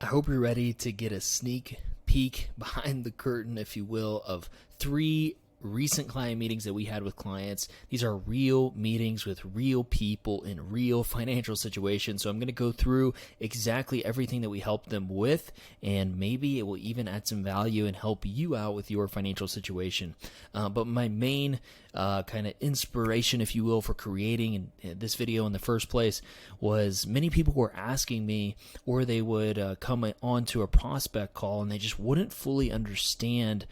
I hope you're ready to get a sneak peek behind the curtain, if you will, of 3 recent client meetings that we had with clients. These are real meetings with real people in real financial situations. So I'm going to go through exactly everything that we helped them with, and maybe it will even add some value and help you out with your financial situation. But my main kind of inspiration, if you will, for creating this video in the first place was many people were asking me, or they would come onto a prospect call and they just wouldn't fully understand.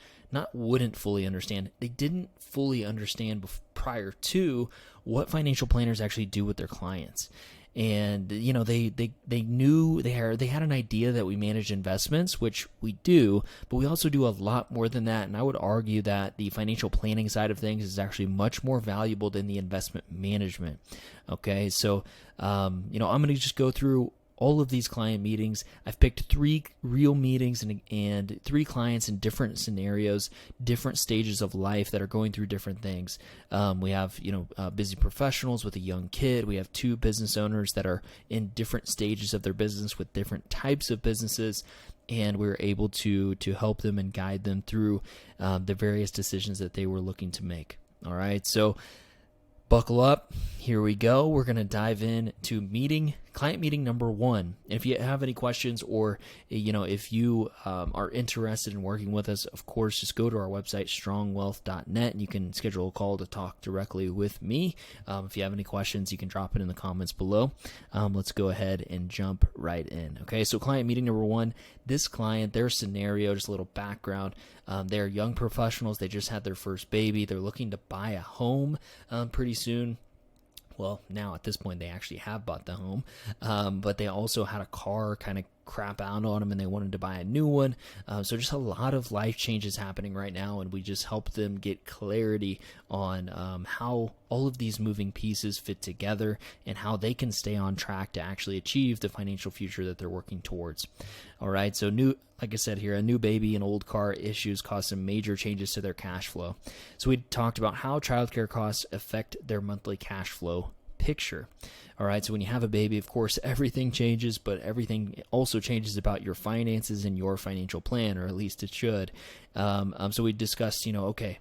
They didn't fully understand prior to what financial planners actually do with their clients. And, you know, they knew they had an idea that we manage investments, which we do, but we also do a lot more than that. And I would argue that the financial planning side of things is actually much more valuable than the investment management. Okay. So, I'm going to just go through all of these client meetings. I've picked 3 real meetings and 3 clients in different scenarios, different stages of life that are going through different things. We have, busy professionals with a young kid. We have 2 business owners that are in different stages of their business with different types of businesses. And we were able to help them and guide them through the various decisions that they were looking to make. All right. So buckle up. Here we go. We're going to dive in to client meeting number 1. And if you have any questions, or, if you are interested in working with us, of course, just go to our website, strongwealth.net, and you can schedule a call to talk directly with me. If you have any questions, you can drop it in the comments below. Let's go ahead and jump right in. Okay. So client meeting number 1, this client, their scenario, just a little background. They're young professionals. They just had their first baby. They're looking to buy a home pretty soon. Well, now at this point, they actually have bought the home, but they also had a car kind of crap out on them and they wanted to buy a new one. So just a lot of life changes happening right now, and we just help them get clarity on how all of these moving pieces fit together and how they can stay on track to actually achieve the financial future that they're working towards. All right, so like I said here, a new baby and old car issues caused some major changes to their cash flow. So we talked about how childcare costs affect their monthly cash flow picture. All right, so when you have a baby, of course, everything changes, but everything also changes about your finances and your financial plan, or at least it should. So we discussed, okay,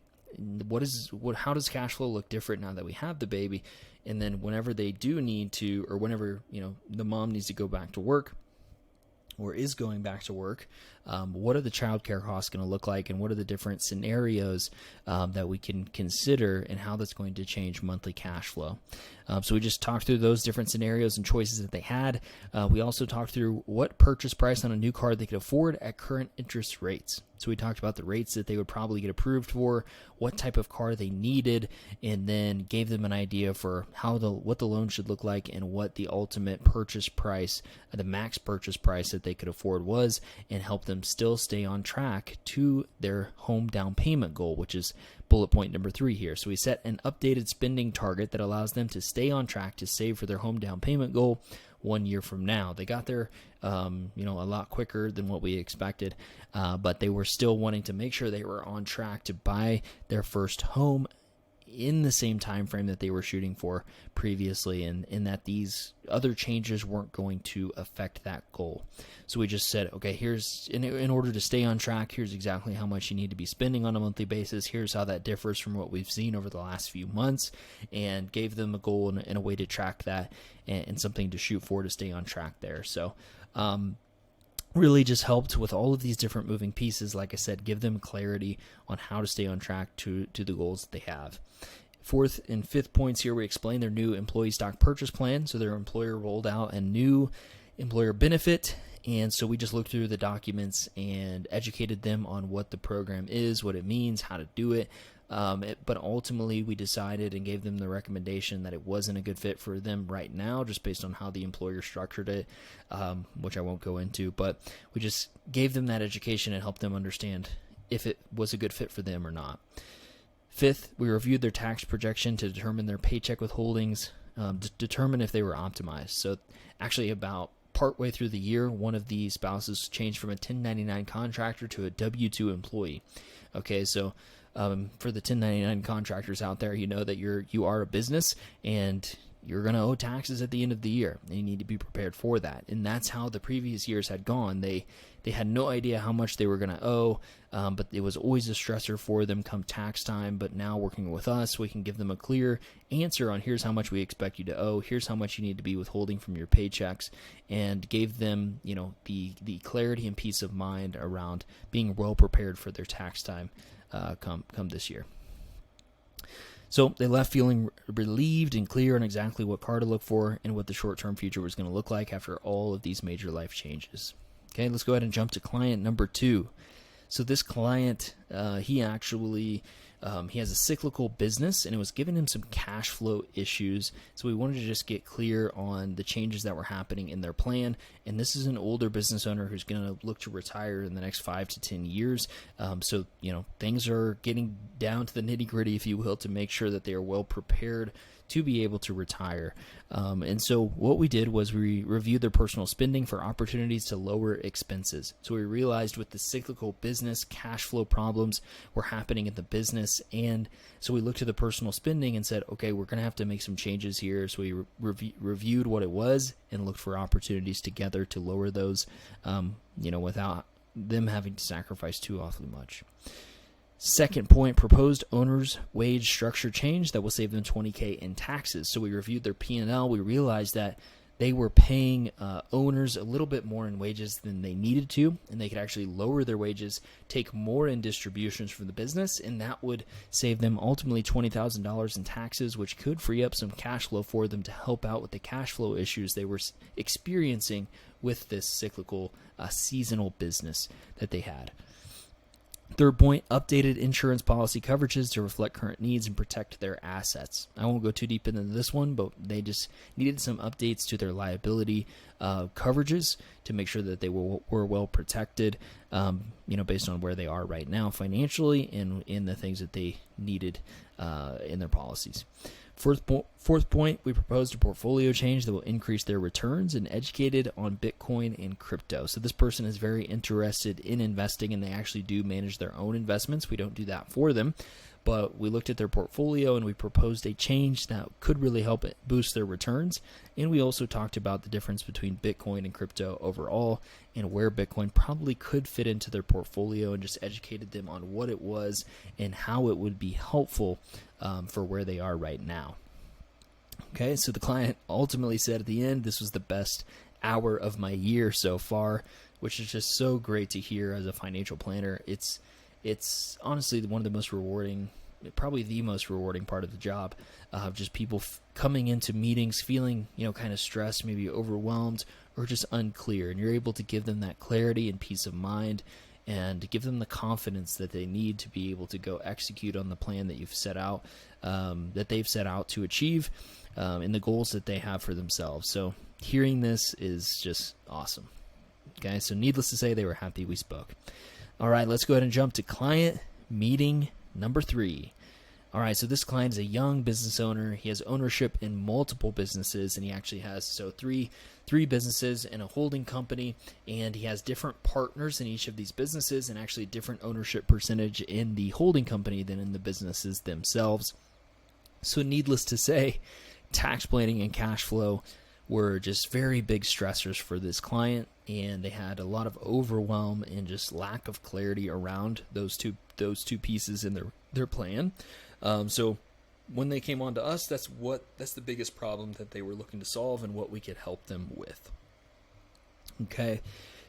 how does cash flow look different now that we have the baby? And then whenever they do need to, or whenever, the mom needs to go back to work, or is going back to work, what are the childcare costs going to look like, and what are the different scenarios that we can consider, and how that's going to change monthly cash flow. So we just talked through those different scenarios and choices that they had. We also talked through what purchase price on a new car they could afford at current interest rates. So we talked about the rates that they would probably get approved for, what type of car they needed, and then gave them an idea for what the loan should look like, and what the ultimate purchase price, the max purchase price that they could afford was, and help them still stay on track to their home down payment goal, which is bullet point number 3 here. So we set an updated spending target that allows them to stay on track to save for their home down payment goal 1 year from now. They got there, a lot quicker than what we expected, but they were still wanting to make sure they were on track to buy their first home in the same time frame that they were shooting for previously, and in that these other changes weren't going to affect that goal. So we just said, okay, here's in order to stay on track, here's exactly how much you need to be spending on a monthly basis. Here's how that differs from what we've seen over the last few months, and gave them a goal and a way to track that, and something to shoot for to stay on track there. So really just helped with all of these different moving pieces. Like I said, give them clarity on how to stay on track to the goals that they have. 4th and 5th points here, we explain their new employee stock purchase plan. So their employer rolled out a new employer benefit, and so we just looked through the documents and educated them on what the program is, what it means, how to do it. But ultimately we decided and gave them the recommendation that it wasn't a good fit for them right now, just based on how the employer structured it, which I won't go into, but we just gave them that education and helped them understand if it was a good fit for them or not. 5th, we reviewed their tax projection to determine their paycheck withholdings, to determine if they were optimized. So actually about partway through the year, one of the spouses changed from a 1099 contractor to a W-2 employee. Okay, so for the 1099 contractors out there, you know that you are a business, and you're going to owe taxes at the end of the year, and you need to be prepared for that. And that's how the previous years had gone. They had no idea how much they were going to owe, but it was always a stressor for them come tax time. But now working with us, we can give them a clear answer on here's how much we expect you to owe, here's how much you need to be withholding from your paychecks, and gave them, the clarity and peace of mind around being well prepared for their tax time come this year. So they left feeling relieved and clear on exactly what car to look for and what the short-term future was going to look like after all of these major life changes. Okay, let's go ahead and jump to client number 2. So this client, he actually he has a cyclical business, and it was giving him some cash flow issues. So we wanted to just get clear on the changes that were happening in their plan. And this is an older business owner who's going to look to retire in the next 5 to 10 years. So things are getting down to the nitty gritty, if you will, to make sure that they are well prepared to be able to retire. And so what we did was we reviewed their personal spending for opportunities to lower expenses. So we realized with the cyclical business, cash flow problems were happening in the business. And so we looked at the personal spending and said, okay, we're going to have to make some changes here. So we reviewed what it was and looked for opportunities together to lower those, without them having to sacrifice too awfully much. Second point, proposed owner's wage structure change that will save them $20,000 in taxes. So we reviewed their P&L. We realized that they were paying owners a little bit more in wages than they needed to, and they could actually lower their wages, take more in distributions from the business, and that would save them ultimately $20,000 in taxes, which could free up some cash flow for them to help out with the cash flow issues they were experiencing with this cyclical seasonal business that they had. Third point, updated insurance policy coverages to reflect current needs and protect their assets. I won't go too deep into this one, but they just needed some updates to their liability coverages to make sure that they were well protected, based on where they are right now financially and in the things that they needed in their policies. Fourth point, we proposed a portfolio change that will increase their returns and educated on Bitcoin and crypto. So this person is very interested in investing, and they actually do manage their own investments. We don't do that for them, but we looked at their portfolio and we proposed a change that could really help it boost their returns. And we also talked about the difference between Bitcoin and crypto overall and where Bitcoin probably could fit into their portfolio, and just educated them on what it was and how it would be helpful for where they are right now. Okay, so the client ultimately said at the end, this was the best hour of my year so far, which is just so great to hear as a financial planner. It's honestly one of the most rewarding, probably the most rewarding part of the job, just people coming into meetings feeling, kind of stressed, maybe overwhelmed, or just unclear. And you're able to give them that clarity and peace of mind and give them the confidence that they need to be able to go execute on the plan that you've set out, that they've set out to achieve, and the goals that they have for themselves. So hearing this is just awesome. Okay, so needless to say, they were happy we spoke. All right, let's go ahead and jump to client meeting number 3. All right, so this client is a young business owner. He has ownership in multiple businesses, and he actually has three businesses and a holding company, and he has different partners in each of these businesses, and actually different ownership percentage in the holding company than in the businesses themselves. So needless to say, tax planning and cash flow were just very big stressors for this client, and they had a lot of overwhelm and just lack of clarity around those two pieces in their plan. So when they came on to us, that's the biggest problem that they were looking to solve and what we could help them with. Okay,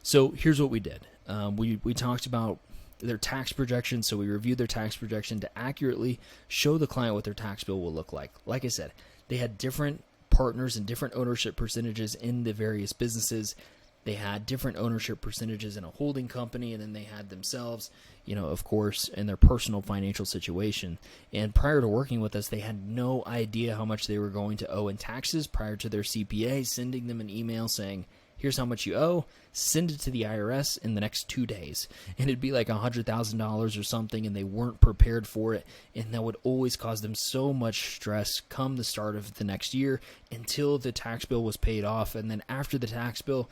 so here's what we did. We talked about their tax projection, so we reviewed their tax projection to accurately show the client what their tax bill will look like. Like I said, they had different partners and different ownership percentages in the various businesses. They had different ownership percentages in a holding company, and then they had themselves, of course, in their personal financial situation. And prior to working with us, they had no idea how much they were going to owe in taxes prior to their CPA sending them an email saying, here's how much you owe, send it to the IRS in the next 2 days. And it'd be like $100,000 or something, and they weren't prepared for it. And that would always cause them so much stress come the start of the next year until the tax bill was paid off. And then after the tax bill,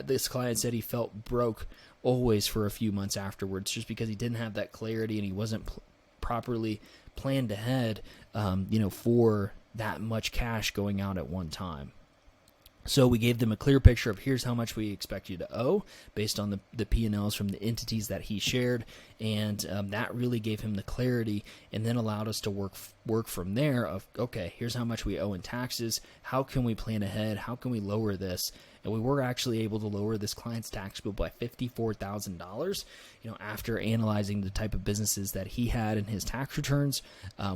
this client said he felt broke always for a few months afterwards, just because he didn't have that clarity and he wasn't properly planned ahead, for that much cash going out at one time. So we gave them a clear picture of here's how much we expect you to owe based on the P&Ls from the entities that he shared, and that really gave him the clarity, and then allowed us to work from there of, okay, here's how much we owe in taxes. How can we plan ahead? How can we lower this? And we were actually able to lower this client's tax bill by $54,000, after analyzing the type of businesses that he had in his tax returns,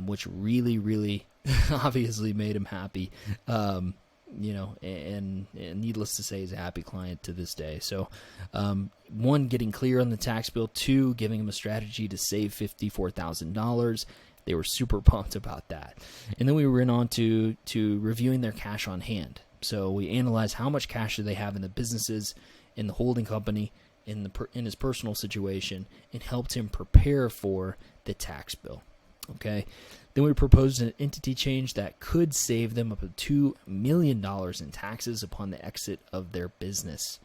which really, really obviously made him happy. And needless to say, he's a happy client to this day. So, one, getting clear on the tax bill. Two, giving him a strategy to save $54,000. They were super pumped about that. And then we went on to reviewing their cash on hand. So we analyzed how much cash do they have in the businesses, in the holding company, in his personal situation, and helped him prepare for the tax bill. Okay. Then we proposed an entity change that could save them up to $2 million in taxes upon the exit of their business.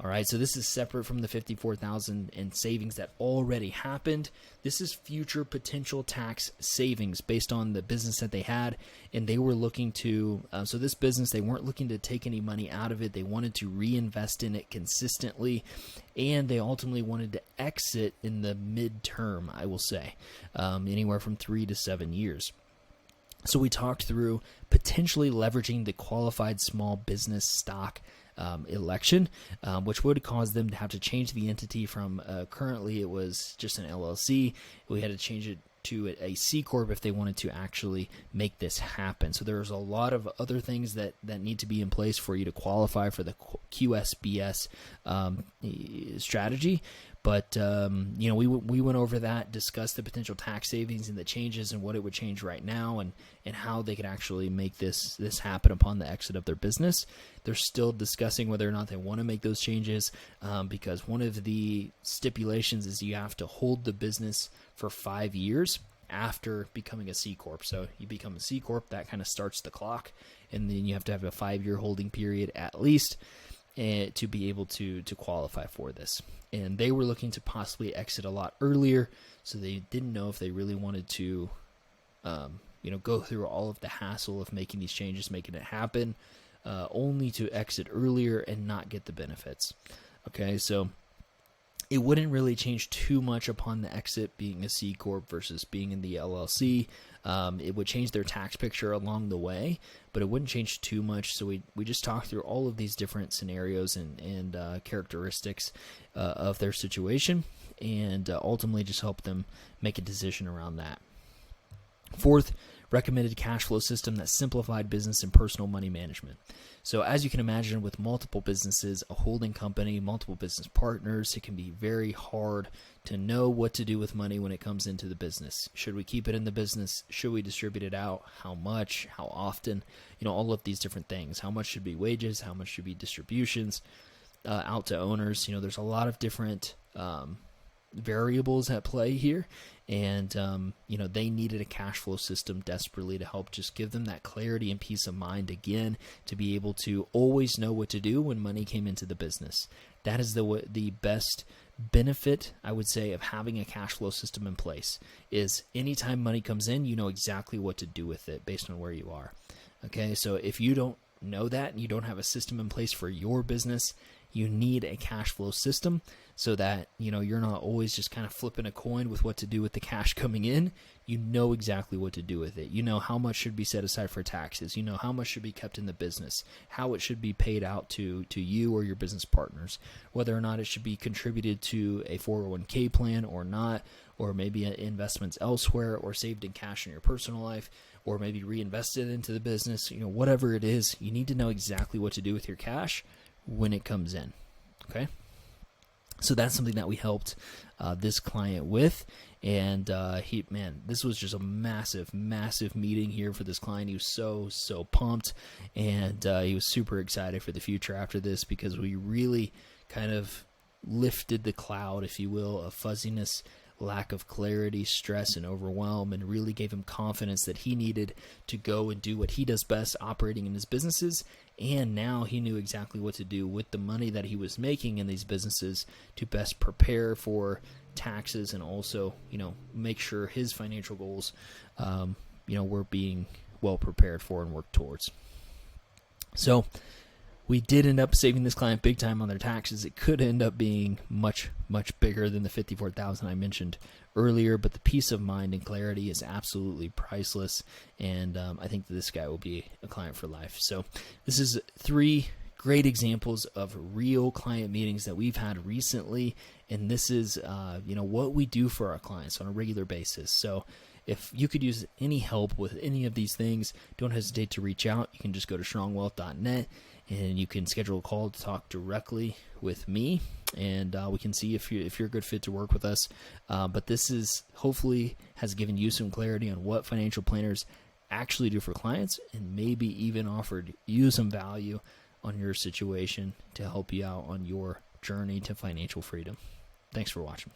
All right, so this is separate from the $54,000 in savings that already happened. This is future potential tax savings based on the business that they had, and they were looking to. So this business, they weren't looking to take any money out of it. They wanted to reinvest in it consistently, and they ultimately wanted to exit in the midterm. I will say, anywhere from 3 to 7 years. So we talked through potentially leveraging the qualified small business stock election, which would cause them to have to change the entity from currently it was just an LLC. We had to change it to a C Corp if they wanted to actually make this happen. So there's a lot of other things that need to be in place for you to qualify for the QSBS strategy. But, we went over that, discussed the potential tax savings and the changes and what it would change right now and how they could actually make this happen upon the exit of their business. They're still discussing whether or not they want to make those changes because one of the stipulations is you have to hold the business for 5 years after becoming a C Corp. So you become a C Corp, that kind of starts the clock, and then you have to have a 5-year holding period at least to be able to qualify for this. And they were looking to possibly exit a lot earlier, so they didn't know if they really wanted to, go through all of the hassle of making these changes, making it happen, only to exit earlier and not get the benefits. Okay, so it wouldn't really change too much upon the exit being a C Corp versus being in the LLC. It would change their tax picture along the way, but it wouldn't change too much. So we just talked through all of these different scenarios and characteristics of their situation, and ultimately just help them make a decision around that. Fourth, recommended cash flow system that simplified business and personal money management. So as you can imagine, with multiple businesses, a holding company, multiple business partners, it can be very hard to know what to do with money when it comes into the business. Should we keep it in the business? Should we distribute it out? How much? How often? All of these different things. How much should be wages? How much should be distributions out to owners? There's a lot of different variables at play here, and they needed a cash flow system desperately to help just give them that clarity and peace of mind again, to be able to always know what to do when money came into the business. That is the best benefit, I would say, of having a cash flow system in place. Is anytime money comes in, you know exactly what to do with it based on where you are. Okay, so if you don't know that and you don't have a system in place for your business, you need a cash flow system so that you're not always just kind of flipping a coin with what to do with the cash coming in. You know exactly what to do with it. You know how much should be set aside for taxes. You know how much should be kept in the business, how it should be paid out to you or your business partners, whether or not it should be contributed to a 401k plan or not, or maybe investments elsewhere, or saved in cash in your personal life, or maybe reinvested into the business. Whatever it is, you need to know exactly what to do with your cash when it comes in. Okay, so that's something that we helped this client with, and this was just a massive meeting here for this client. He was so pumped, and he was super excited for the future after this, because we really kind of lifted the cloud, if you will, of fuzziness, lack of clarity, stress, and overwhelm, and really gave him confidence that he needed to go and do what he does best, operating in his businesses. And now he knew exactly what to do with the money that he was making in these businesses to best prepare for taxes, and also, make sure his financial goals, were being well prepared for and work towards. So we did end up saving this client big time on their taxes. It could end up being much, much bigger than the $54,000 I mentioned earlier, but the peace of mind and clarity is absolutely priceless. And I think that this guy will be a client for life. So this is 3 great examples of real client meetings that we've had recently. And this is, what we do for our clients on a regular basis. So if you could use any help with any of these things, don't hesitate to reach out. You can just go to strongwealth.net and you can schedule a call to talk directly with me, and we can see if you're a good fit to work with us. But this is hopefully has given you some clarity on what financial planners actually do for clients, and maybe even offered you some value on your situation to help you out on your journey to financial freedom. Thanks for watching.